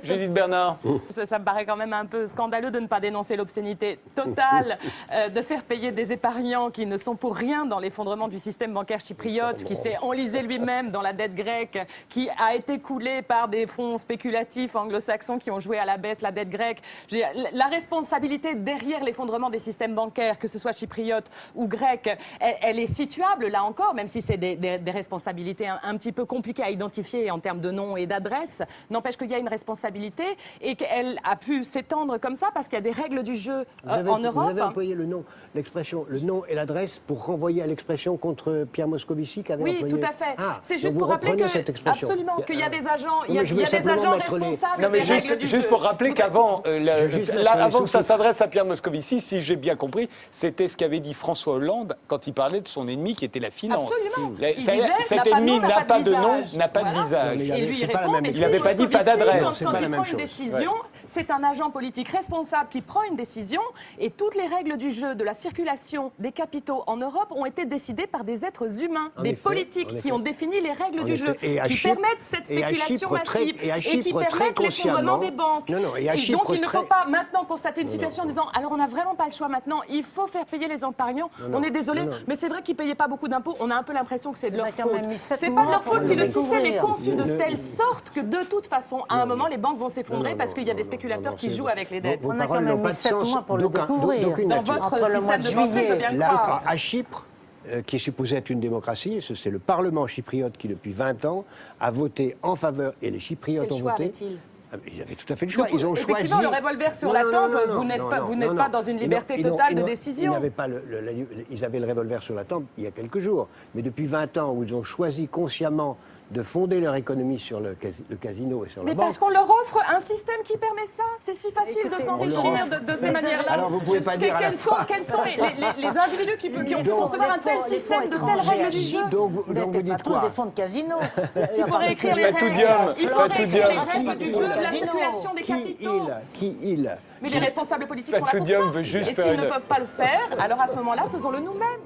Judith Bernard. Ça me paraît quand même un peu scandaleux de ne pas dénoncer l'obscénité totale de faire payer des épargnants qui ne sont pour rien dans l'effondrement du système bancaire chypriote, qui s'est enlisé lui-même dans la dette grecque, qui a été coulé par des fonds spéculatifs anglo-saxons qui ont joué à la baisse la dette grecque. La responsabilité derrière l'effondrement des systèmes bancaires, que ce soit chypriote ou grec, elle est situable là encore, même si c'est des responsabilités un petit peu compliquées à identifier en termes de nom et d'adresse. N'empêche qu'il y a une responsabilité et qu'elle a pu s'étendre comme ça parce qu'il y a des règles du jeu en Europe. Vous avez employé le nom, l'expression, le nom et l'adresse pour renvoyer à l'expression contre Pierre Moscovici qui avait employé... Oui, tout à fait. C'est juste pour rappeler que... Absolument, qu'il y a des agents, il y a des agents responsables des règles du jeu. Juste pour rappeler qu'avant avant que ça s'adresse à Pierre Moscovici, si j'ai bien compris, c'était ce qu'avait dit François Hollande quand il parlait de son ennemi qui était la finance. Absolument. Cet ennemi n'a pas de nom, n'a pas de visage. Et lui, il répond, mais il n'avait pas dit pas d'adresse. Quand il prend une décision, c'est un agent politique responsable qui prend une décision et toutes les règles du jeu de la circulation des capitaux en Europe ont été décidées par des êtres humains, des politiques qui ont défini les règles du jeu, qui permettent cette spéculation massive et qui permettent l'effondrement des banques. Et donc il ne faut pas maintenant constater une situation en disant alors on n'a vraiment pas le choix maintenant, il faut faire payer les épargnants. On est désolé, mais c'est vrai qu'ils ne payaient pas beaucoup d'impôts. On a un peu l'impression que c'est de leur faute. C'est pas de leur faute si le système est conçu de telle sorte que de toute façon, à un moment, les banques vont s'effondrer parce qu'il y a des spéculateurs qui jouent avec les dettes. On a quand même mis 7 mois pour le découvrir. Dans votre système de pensée, je veux bien le croire. À Chypre, qui est supposé être une démocratie, c'est le Parlement chypriote qui, depuis 20 ans, a voté en faveur, et les Chypriotes ont voté... Ils avaient tout à fait le choix. Ils ont choisi... Effectivement, le revolver sur la tempe, vous n'êtes pas dans une liberté totale de décision. Ils avaient le revolver sur la tempe il y a quelques jours. Mais depuis 20 ans, où ils ont choisi consciemment de fonder leur économie sur le casino et sur la banque. Mais parce qu'on leur offre un système qui permet ça. C'est si facile de s'enrichir de ces manières-là. Alors vous ne pouvez pas dire quels sont les individus qui ont concevoir un tel système, de telles règles du jeu? Donc vous dites quoi? Des fonds de casino. Il faut réécrire les règles. Il faut réécrire les règles du jeu, de la circulation des capitaux. Mais les responsables politiques sont là pour ça. Et s'ils ne peuvent pas le faire, alors à ce moment-là, faisons-le nous-mêmes.